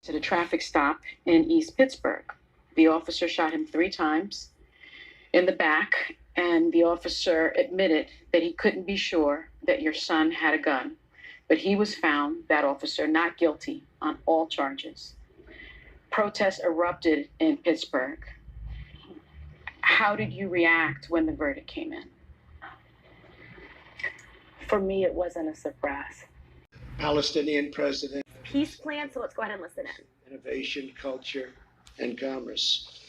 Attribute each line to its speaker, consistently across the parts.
Speaker 1: at a traffic stop in East Pittsburgh. The officer shot him 3 times in the back, and the officer admitted that he couldn't be sure that your son had a gun. But he was found, that officer, not guilty on all charges. Protests erupted in Pittsburgh. How did you react when the verdict came in?
Speaker 2: For me, it wasn't a surprise.
Speaker 3: Palestinian president,
Speaker 4: Peace plan, so let's go ahead and listen in.
Speaker 3: innovation, culture, and commerce.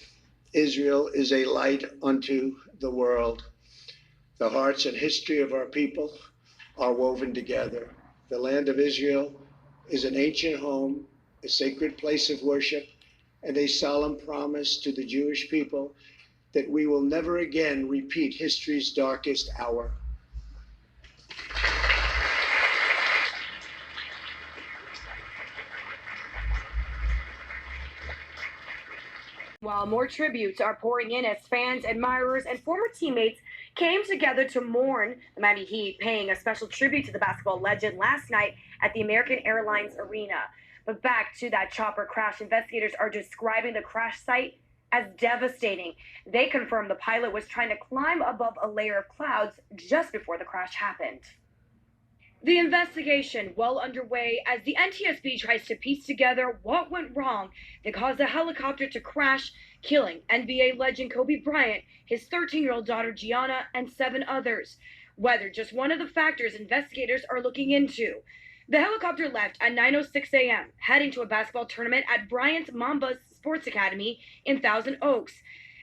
Speaker 3: Israel is a light unto the world. The hearts and history of our people are woven together. The land of Israel is an ancient home, a sacred place of worship, and a solemn promise to the Jewish people that we will never again repeat history's darkest hour.
Speaker 4: While more tributes are pouring in as fans, admirers, and former teammates came together to mourn the Miami Heat, paying a special tribute to the basketball legend last night at the American Airlines Arena. But back to that chopper crash, investigators are describing the crash site as devastating. They confirmed the pilot was trying to climb above a layer of clouds just before the crash happened. The investigation well underway as the NTSB tries to piece together what went wrong that caused the helicopter to crash, killing NBA legend Kobe Bryant, his 13-year-old daughter Gianna, and 7 others. Weather just one of the factors investigators are looking into. The helicopter left at 9:06 a.m., heading to a basketball tournament at Bryant's Mambas Sports Academy in Thousand Oaks.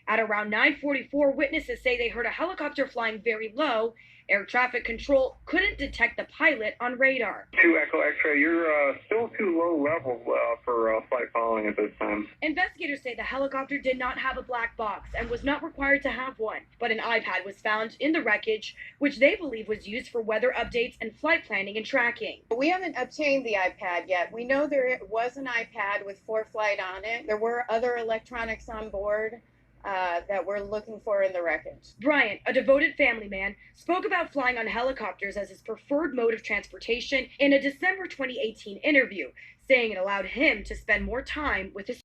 Speaker 4: At around 9:44, witnesses say they heard a helicopter flying very low. Air traffic control couldn't detect the pilot on radar.
Speaker 5: 2 Echo X-ray, you're still too low level for flight following at this time.
Speaker 4: Investigators say the helicopter did not have a black box and was not required to have one, but an iPad was found in the wreckage, which they believe was used for weather updates and flight planning and tracking.
Speaker 6: We haven't obtained the iPad yet. We know there was an iPad with ForeFlight on it. There were other electronics on board that we're looking for in the wreckage.
Speaker 4: Bryant, a devoted family man, spoke about flying on helicopters as his preferred mode of transportation in a December 2018 interview, saying it allowed him to spend more time with his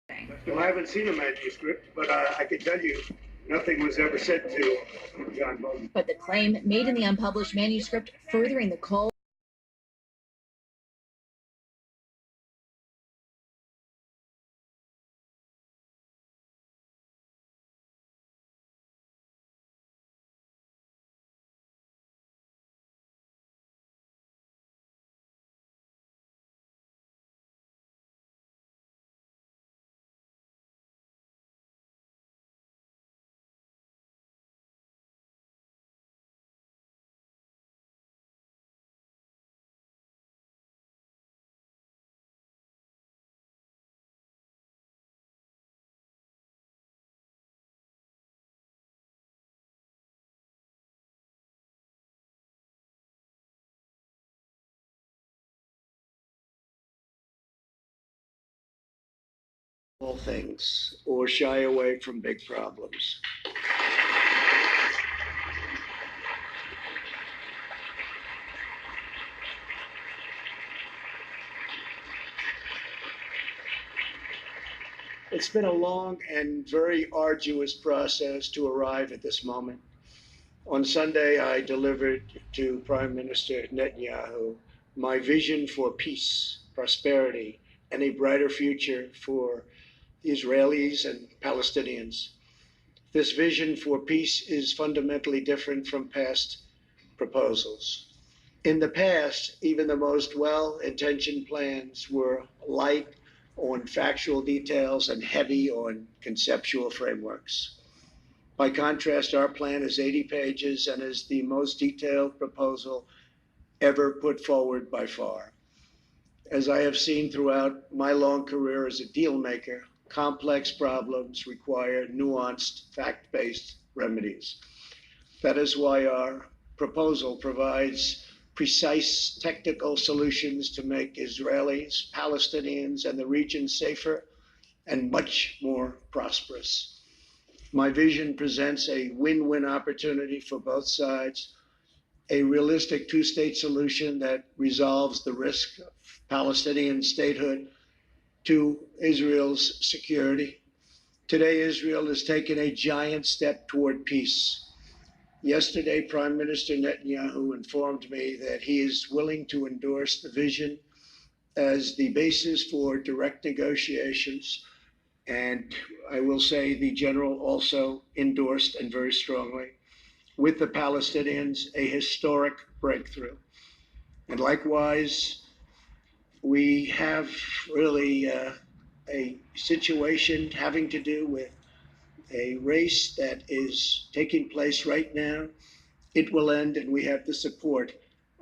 Speaker 3: Well, I haven't seen a manuscript, but I can tell you nothing was ever sent to John Bolton.
Speaker 7: But the claim made in the unpublished manuscript furthering the call
Speaker 3: All things or shy away from big problems. It's been a long and very arduous process to arrive at this moment. On Sunday, I delivered to Prime Minister Netanyahu my vision for peace, prosperity, and a brighter future for the Israelis and Palestinians. This vision for peace is fundamentally different from past proposals. In the past, even the most well-intentioned plans were light on factual details and heavy on conceptual frameworks. By contrast, our plan is 80 pages and is the most detailed proposal ever put forward by far. As I have seen throughout my long career as a deal maker, complex problems require nuanced, fact-based remedies. That is why our proposal provides precise technical solutions to make Israelis, Palestinians, and the region safer and much more prosperous. My vision presents a win-win opportunity for both sides, a realistic two-state solution that resolves the risk of Palestinian statehood to Israel's security. Today, Israel has taken a giant step toward peace. Yesterday, Prime Minister Netanyahu informed me that he is willing to endorse the vision as the basis for direct negotiations. And I will say the general also endorsed and very strongly with the Palestinians a historic breakthrough. And likewise, we have really a situation having to do with a race that is taking place right now. It will end, and we have the support,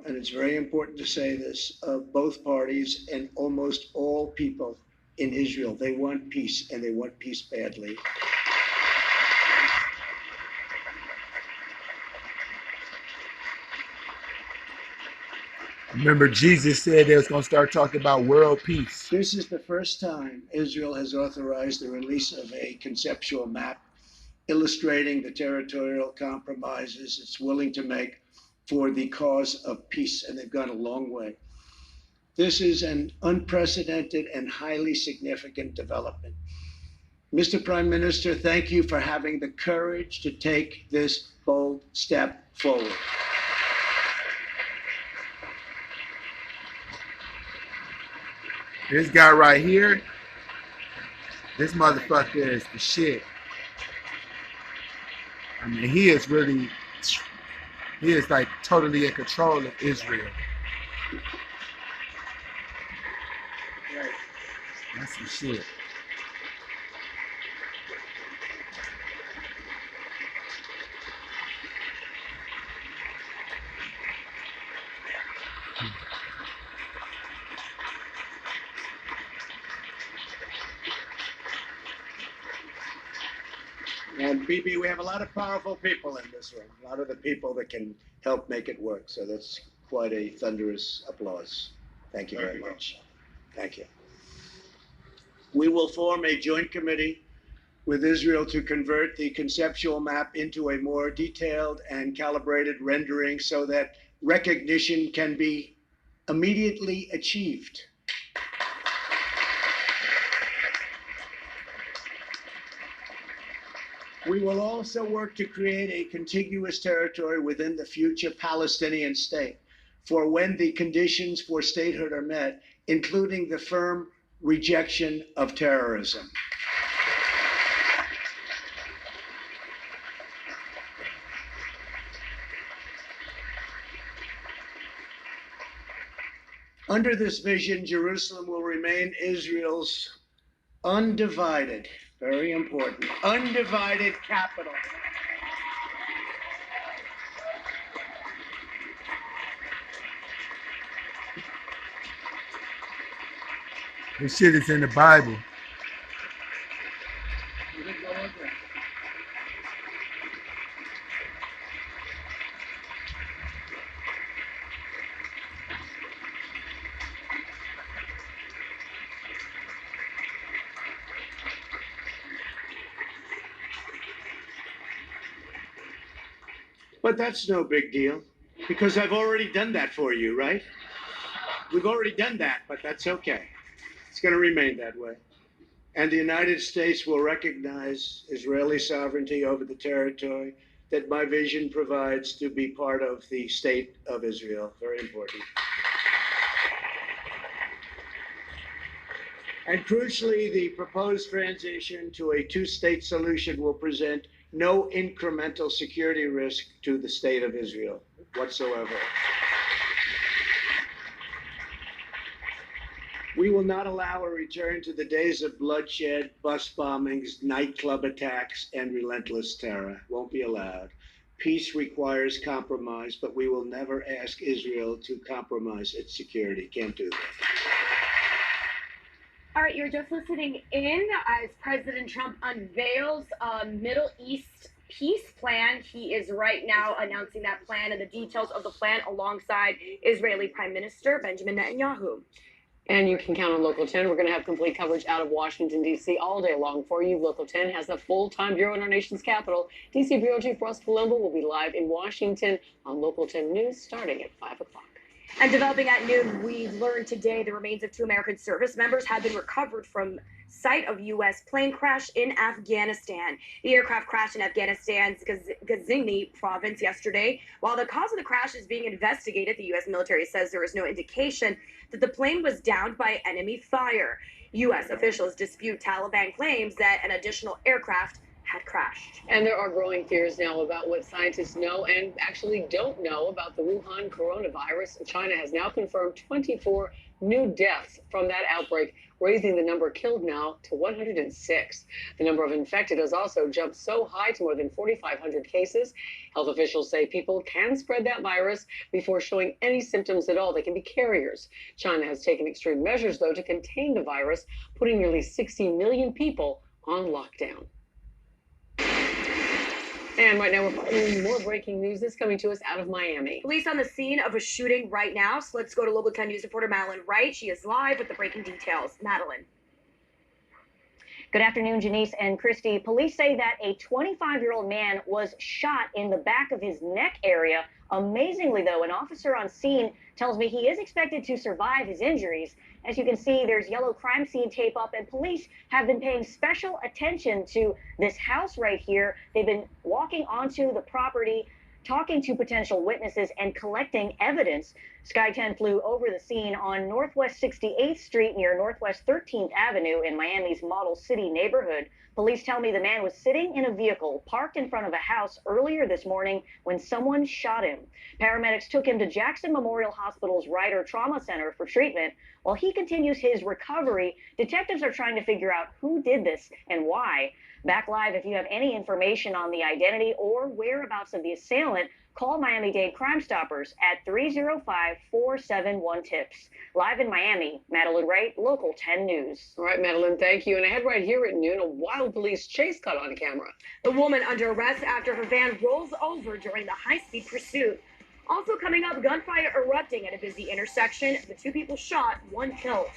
Speaker 3: and it's very important to say this, of both parties and almost all people in Israel. They want peace, and they want peace badly.
Speaker 8: Remember, Jesus said they was going to start talking about world peace.
Speaker 3: This is the first time Israel has authorized the release of a conceptual map illustrating the territorial compromises it's willing to make for the cause of peace, and they've gone a long way. This is an unprecedented and highly significant development. Mr. Prime Minister, thank you for having the courage to take this bold step forward.
Speaker 8: This guy right here, this motherfucker is the shit. I mean, he is like totally in control of Israel. That's some shit.
Speaker 3: And Bibi, we have a lot of powerful people in this room, a lot of the people that can help make it work. So that's quite a thunderous applause. Thank you very much. Thank you. We will form a joint committee with Israel to convert the conceptual map into a more detailed and calibrated rendering so that recognition can be immediately achieved. We will also work to create a contiguous territory within the future Palestinian state for when the conditions for statehood are met, including the firm rejection of terrorism. Under this vision, Jerusalem will remain Israel's undivided, very important, undivided capital.
Speaker 8: This shit is in the Bible.
Speaker 3: But that's no big deal, because I've already done that for you, right? We've already done that, but that's okay. It's going to remain that way. And the United States will recognize Israeli sovereignty over the territory that my vision provides to be part of the state of Israel. Very important. And crucially, the proposed transition to a two-state solution will present no incremental security risk to the state of Israel whatsoever. We will not allow a return to the days of bloodshed, bus bombings, nightclub attacks, and relentless terror. Won't be allowed. Peace requires compromise, but we will never ask Israel to compromise its security. Can't do that.
Speaker 4: All right, you're just listening in as President Trump unveils a Middle East peace plan. He is right now announcing that plan and the details of the plan alongside Israeli Prime Minister Benjamin Netanyahu.
Speaker 9: And you can count on Local 10. We're going to have complete coverage out of Washington, D.C. all day long for you. Local 10 has a full-time bureau in our nation's capital. D.C. Bureau Chief Russ Colombo will be live in Washington on Local 10 News starting at 5 o'clock.
Speaker 4: And developing at noon, we learned today the remains of 2 American service members have been recovered from site of U.S. plane crash in Afghanistan. The aircraft crashed in Afghanistan's Ghazni province yesterday. While the cause of the crash is being investigated, the U.S. military says there is no indication that the plane was downed by enemy fire. U.S. officials dispute Taliban claims that an additional aircraft had crashed.
Speaker 9: And there are growing fears now about what scientists know and actually don't know about the Wuhan coronavirus. China has now confirmed 24 new deaths from that outbreak, raising the number killed now to 106. The number of infected has also jumped so high to more than 4,500 cases. Health officials say people can spread that virus before showing any symptoms at all. They can be carriers. China has taken extreme measures, though, to contain the virus, putting nearly 60 million people on lockdown. And right now we're following more breaking news. This coming to us out of Miami.
Speaker 4: Police on the scene of a shooting right now. So let's go to Local 10 News reporter Madeline Wright. She is live with the breaking details. Madeline.
Speaker 10: Good afternoon, Janice and Christy. Police say that a 25-year-old man was shot in the back of his neck area. Amazingly, though, an officer on scene tells me he is expected to survive his injuries. As you can see, there's yellow crime scene tape up, and police have been paying special attention to this house right here. They've been walking onto the property, talking to potential witnesses, and collecting evidence. Sky 10 flew over the scene on Northwest 68th Street near Northwest 13th Avenue in Miami's Model City neighborhood. Police tell me the man was sitting in a vehicle parked in front of a house earlier this morning when someone shot him. Paramedics took him to Jackson Memorial Hospital's Ryder Trauma Center for treatment. While he continues his recovery, detectives are trying to figure out who did this and why. Back live, if you have any information on the identity or whereabouts of the assailant, call Miami-Dade Crime Stoppers at 305-471-TIPS. Live in Miami, Madeline Wright, Local 10 News.
Speaker 9: All right, Madeline, thank you. And ahead right here at noon, a wild police chase caught on camera.
Speaker 4: The woman under arrest after her van rolls over during the high-speed pursuit. Also coming up, gunfire erupting at a busy intersection. The 2 people shot, 1 killed.